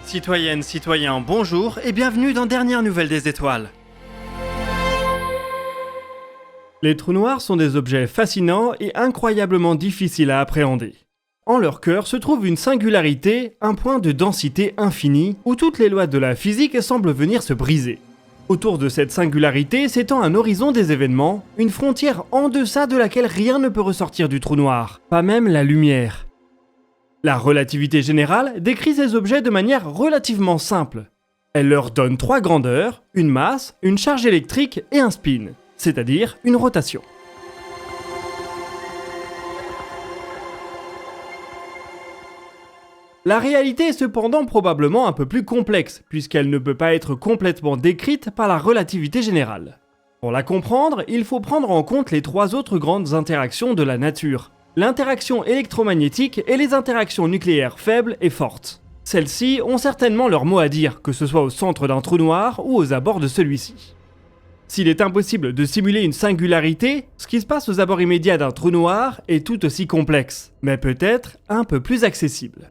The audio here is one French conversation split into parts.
Citoyennes, citoyens, bonjour et bienvenue dans Dernières Nouvelles des Étoiles. Les trous noirs sont des objets fascinants et incroyablement difficiles à appréhender. En leur cœur se trouve une singularité, un point de densité infinie, où toutes les lois de la physique semblent venir se briser. Autour de cette singularité s'étend un horizon des événements, une frontière en deçà de laquelle rien ne peut ressortir du trou noir, pas même la lumière. La relativité générale décrit ces objets de manière relativement simple. Elle leur donne 3 grandeurs, une masse, une charge électrique et un spin, c'est-à-dire une rotation. La réalité est cependant probablement un peu plus complexe, puisqu'elle ne peut pas être complètement décrite par la relativité générale. Pour la comprendre, il faut prendre en compte les 3 autres grandes interactions de la nature. L'interaction électromagnétique et les interactions nucléaires faibles et fortes. Celles-ci ont certainement leur mot à dire, que ce soit au centre d'un trou noir ou aux abords de celui-ci. S'il est impossible de simuler une singularité, ce qui se passe aux abords immédiats d'un trou noir est tout aussi complexe, mais peut-être un peu plus accessible.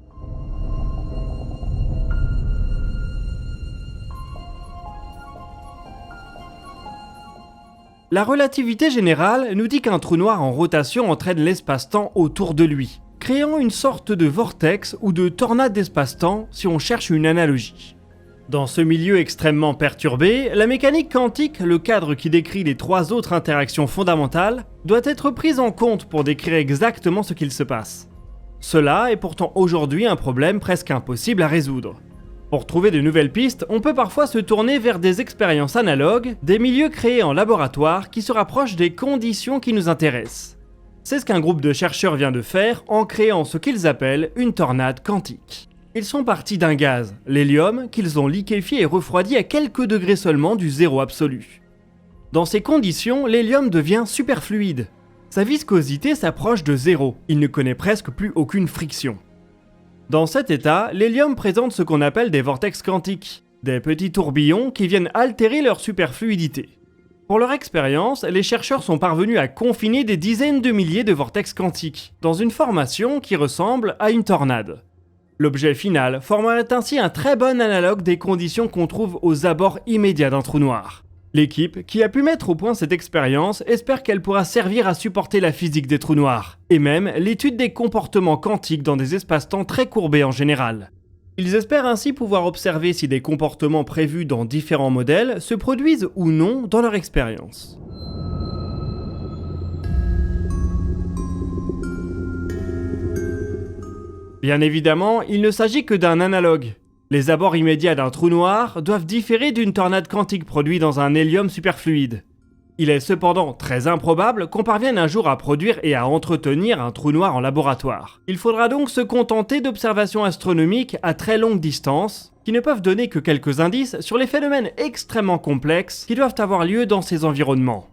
La relativité générale nous dit qu'un trou noir en rotation entraîne l'espace-temps autour de lui, créant une sorte de vortex ou de tornade d'espace-temps si on cherche une analogie. Dans ce milieu extrêmement perturbé, la mécanique quantique, le cadre qui décrit les 3 autres interactions fondamentales, doit être prise en compte pour décrire exactement ce qu'il se passe. Cela est pourtant aujourd'hui un problème presque impossible à résoudre. Pour trouver de nouvelles pistes, on peut parfois se tourner vers des expériences analogues, des milieux créés en laboratoire qui se rapprochent des conditions qui nous intéressent. C'est ce qu'un groupe de chercheurs vient de faire en créant ce qu'ils appellent une tornade quantique. Ils sont partis d'un gaz, l'hélium, qu'ils ont liquéfié et refroidi à quelques degrés seulement du zéro absolu. Dans ces conditions, l'hélium devient superfluide. Sa viscosité s'approche de zéro, il ne connaît presque plus aucune friction. Dans cet état, l'hélium présente ce qu'on appelle des vortex quantiques, des petits tourbillons qui viennent altérer leur superfluidité. Pour leur expérience, les chercheurs sont parvenus à confiner des dizaines de milliers de vortex quantiques, dans une formation qui ressemble à une tornade. L'objet final formerait ainsi un très bon analogue des conditions qu'on trouve aux abords immédiats d'un trou noir. L'équipe qui a pu mettre au point cette expérience espère qu'elle pourra servir à supporter la physique des trous noirs, et même l'étude des comportements quantiques dans des espaces-temps très courbés en général. Ils espèrent ainsi pouvoir observer si des comportements prévus dans différents modèles se produisent ou non dans leur expérience. Bien évidemment, il ne s'agit que d'un analogue. Les abords immédiats d'un trou noir doivent différer d'une tornade quantique produite dans un hélium superfluide. Il est cependant très improbable qu'on parvienne un jour à produire et à entretenir un trou noir en laboratoire. Il faudra donc se contenter d'observations astronomiques à très longue distance, qui ne peuvent donner que quelques indices sur les phénomènes extrêmement complexes qui doivent avoir lieu dans ces environnements.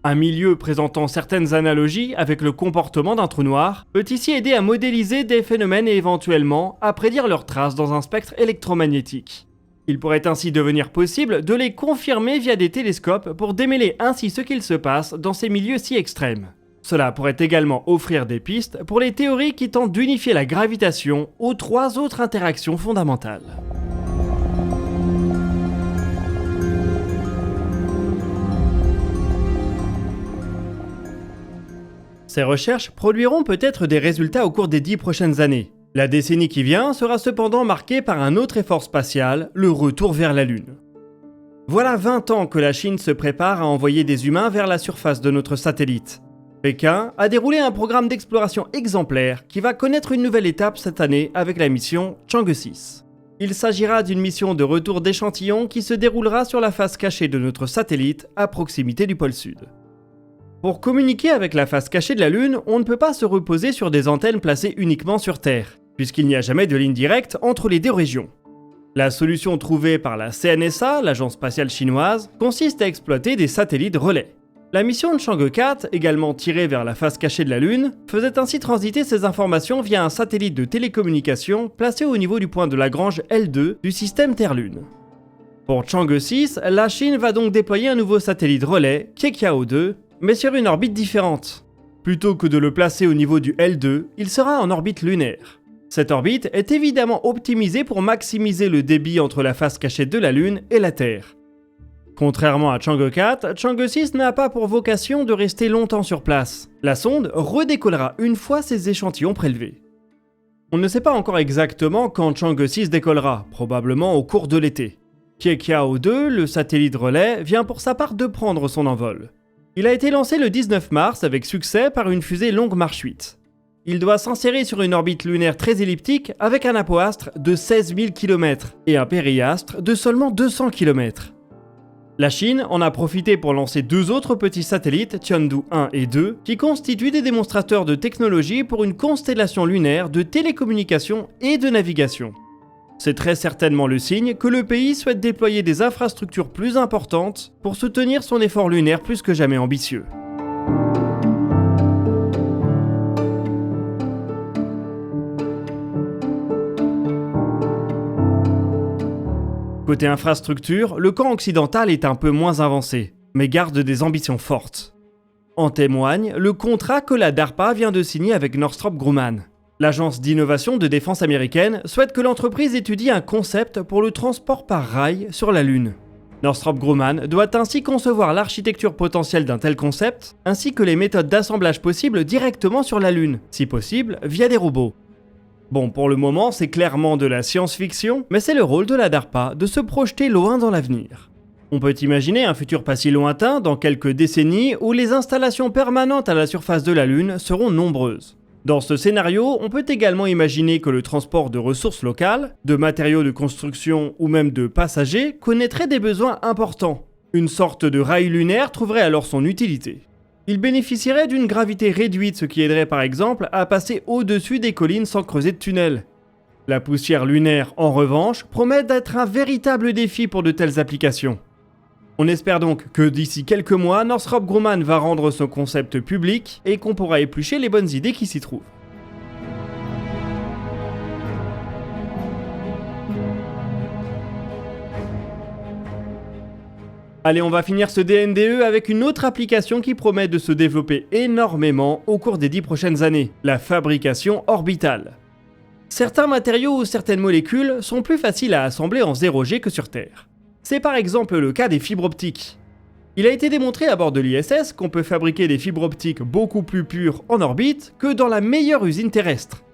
Un milieu présentant certaines analogies avec le comportement d'un trou noir peut ici aider à modéliser des phénomènes et éventuellement à prédire leurs traces dans un spectre électromagnétique. Il pourrait ainsi devenir possible de les confirmer via des télescopes pour démêler ainsi ce qu'il se passe dans ces milieux si extrêmes. Cela pourrait également offrir des pistes pour les théories qui tentent d'unifier la gravitation aux 3 autres interactions fondamentales. Ces recherches produiront peut-être des résultats au cours des 10 prochaines années. La décennie qui vient sera cependant marquée par un autre effort spatial, le retour vers la Lune. Voilà 20 ans que la Chine se prépare à envoyer des humains vers la surface de notre satellite. Pékin a déroulé un programme d'exploration exemplaire qui va connaître une nouvelle étape cette année avec la mission Chang'e 6. Il s'agira d'une mission de retour d'échantillons qui se déroulera sur la face cachée de notre satellite à proximité du pôle Sud. Pour communiquer avec la face cachée de la Lune, on ne peut pas se reposer sur des antennes placées uniquement sur Terre, puisqu'il n'y a jamais de ligne directe entre les 2 régions. La solution trouvée par la CNSA, l'agence spatiale chinoise, consiste à exploiter des satellites relais. La mission de Chang'e 4, également tirée vers la face cachée de la Lune, faisait ainsi transiter ces informations via un satellite de télécommunication placé au niveau du point de Lagrange L2 du système Terre-Lune. Pour Chang'e 6, la Chine va donc déployer un nouveau satellite relais, Keqiao 2, mais sur une orbite différente. Plutôt que de le placer au niveau du L2, il sera en orbite lunaire. Cette orbite est évidemment optimisée pour maximiser le débit entre la face cachette de la Lune et la Terre. Contrairement à Chang'e 4, Chang'e 6 n'a pas pour vocation de rester longtemps sur place. La sonde redécollera une fois ses échantillons prélevés. On ne sait pas encore exactement quand Chang'e 6 décollera, probablement au cours de l'été. Qiuqiao 2, le satellite relais, vient pour sa part de prendre son envol. Il a été lancé le 19 mars avec succès par une fusée Longue Marche 8. Il doit s'insérer sur une orbite lunaire très elliptique avec un apoastre de 16 000 km et un périastre de seulement 200 km. La Chine en a profité pour lancer deux autres petits satellites, Tiandu 1 et 2, qui constituent des démonstrateurs de technologie pour une constellation lunaire de télécommunications et de navigation. C'est très certainement le signe que le pays souhaite déployer des infrastructures plus importantes pour soutenir son effort lunaire plus que jamais ambitieux. Côté infrastructure, le camp occidental est un peu moins avancé, mais garde des ambitions fortes. En témoigne le contrat que la DARPA vient de signer avec Northrop Grumman. L'agence d'innovation de défense américaine souhaite que l'entreprise étudie un concept pour le transport par rail sur la Lune. Northrop Grumman doit ainsi concevoir l'architecture potentielle d'un tel concept, ainsi que les méthodes d'assemblage possibles directement sur la Lune, si possible via des robots. Bon, pour le moment, c'est clairement de la science-fiction, mais c'est le rôle de la DARPA de se projeter loin dans l'avenir. On peut imaginer un futur pas si lointain, dans quelques décennies, où les installations permanentes à la surface de la Lune seront nombreuses. Dans ce scénario, on peut également imaginer que le transport de ressources locales, de matériaux de construction ou même de passagers connaîtrait des besoins importants. Une sorte de rail lunaire trouverait alors son utilité. Il bénéficierait d'une gravité réduite, ce qui aiderait par exemple à passer au-dessus des collines sans creuser de tunnels. La poussière lunaire, en revanche, promet d'être un véritable défi pour de telles applications. On espère donc que d'ici quelques mois, Northrop Grumman va rendre son concept public et qu'on pourra éplucher les bonnes idées qui s'y trouvent. Allez, on va finir ce DNDE avec une autre application qui promet de se développer énormément au cours des 10 prochaines années, la fabrication orbitale. Certains matériaux ou certaines molécules sont plus faciles à assembler en 0G que sur Terre. C'est par exemple le cas des fibres optiques. Il a été démontré à bord de l'ISS qu'on peut fabriquer des fibres optiques beaucoup plus pures en orbite que dans la meilleure usine terrestre.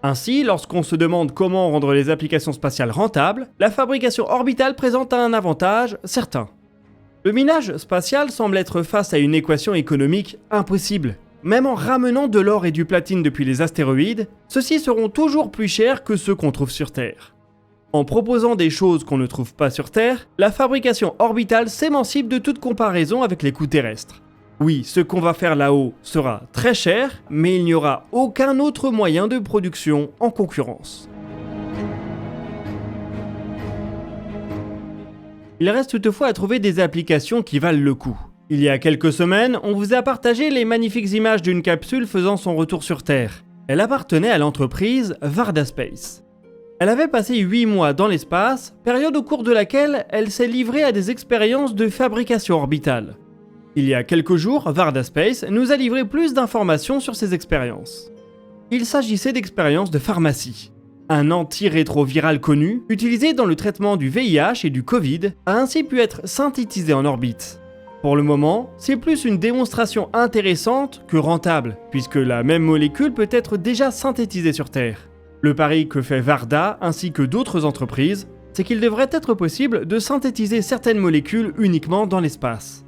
Ainsi, lorsqu'on se demande comment rendre les applications spatiales rentables, la fabrication orbitale présente un avantage certain. Le minage spatial semble être face à une équation économique impossible. Même en ramenant de l'or et du platine depuis les astéroïdes, ceux-ci seront toujours plus chers que ceux qu'on trouve sur Terre. En proposant des choses qu'on ne trouve pas sur Terre, la fabrication orbitale s'émancipe de toute comparaison avec les coûts terrestres. Oui, ce qu'on va faire là-haut sera très cher, mais il n'y aura aucun autre moyen de production en concurrence. Il reste toutefois à trouver des applications qui valent le coup. Il y a quelques semaines, on vous a partagé les magnifiques images d'une capsule faisant son retour sur Terre. Elle appartenait à l'entreprise Varda Space. Elle avait passé 8 mois dans l'espace, période au cours de laquelle elle s'est livrée à des expériences de fabrication orbitale. Il y a quelques jours, Varda Space nous a livré plus d'informations sur ces expériences. Il s'agissait d'expériences de pharmacie. Un antirétroviral connu, utilisé dans le traitement du VIH et du Covid, a ainsi pu être synthétisé en orbite. Pour le moment, c'est plus une démonstration intéressante que rentable, puisque la même molécule peut être déjà synthétisée sur Terre. Le pari que fait Varda ainsi que d'autres entreprises, c'est qu'il devrait être possible de synthétiser certaines molécules uniquement dans l'espace.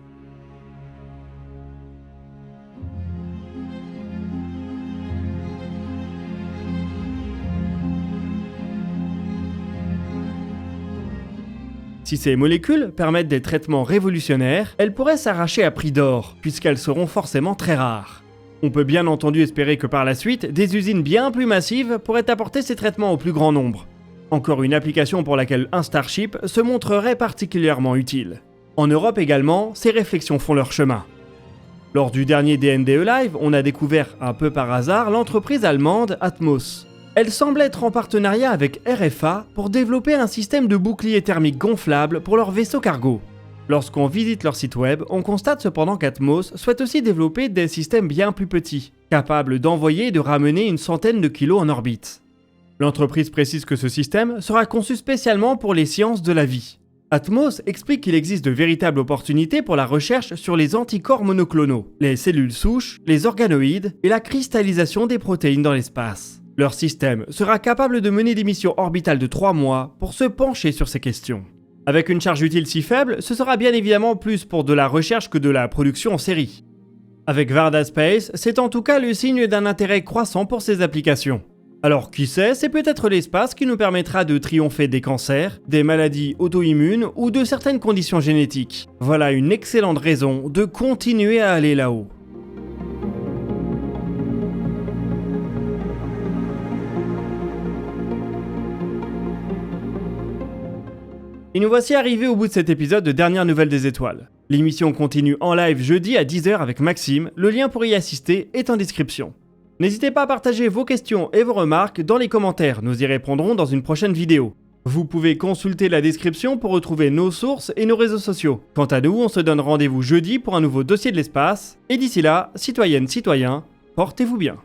Si ces molécules permettent des traitements révolutionnaires, elles pourraient s'arracher à prix d'or, puisqu'elles seront forcément très rares. On peut bien entendu espérer que par la suite, des usines bien plus massives pourraient apporter ces traitements au plus grand nombre. Encore une application pour laquelle un Starship se montrerait particulièrement utile. En Europe également, ces réflexions font leur chemin. Lors du dernier DNDE Live, on a découvert un peu par hasard l'entreprise allemande Atmos. Elle semble être en partenariat avec RFA pour développer un système de bouclier thermique gonflable pour leurs vaisseaux cargo. Lorsqu'on visite leur site web, on constate cependant qu'Atmos souhaite aussi développer des systèmes bien plus petits, capables d'envoyer et de ramener une centaine de kilos en orbite. L'entreprise précise que ce système sera conçu spécialement pour les sciences de la vie. Atmos explique qu'il existe de véritables opportunités pour la recherche sur les anticorps monoclonaux, les cellules souches, les organoïdes et la cristallisation des protéines dans l'espace. Leur système sera capable de mener des missions orbitales de 3 mois pour se pencher sur ces questions. Avec une charge utile si faible, ce sera bien évidemment plus pour de la recherche que de la production en série. Avec Varda Space, c'est en tout cas le signe d'un intérêt croissant pour ces applications. Alors qui sait, c'est peut-être l'espace qui nous permettra de triompher des cancers, des maladies auto-immunes ou de certaines conditions génétiques. Voilà une excellente raison de continuer à aller là-haut. Et nous voici arrivés au bout de cet épisode de Dernière Nouvelle des Étoiles. L'émission continue en live jeudi à 10h avec Maxime, le lien pour y assister est en description. N'hésitez pas à partager vos questions et vos remarques dans les commentaires, nous y répondrons dans une prochaine vidéo. Vous pouvez consulter la description pour retrouver nos sources et nos réseaux sociaux. Quant à nous, on se donne rendez-vous jeudi pour un nouveau dossier de l'espace, et d'ici là, citoyennes, citoyens, portez-vous bien.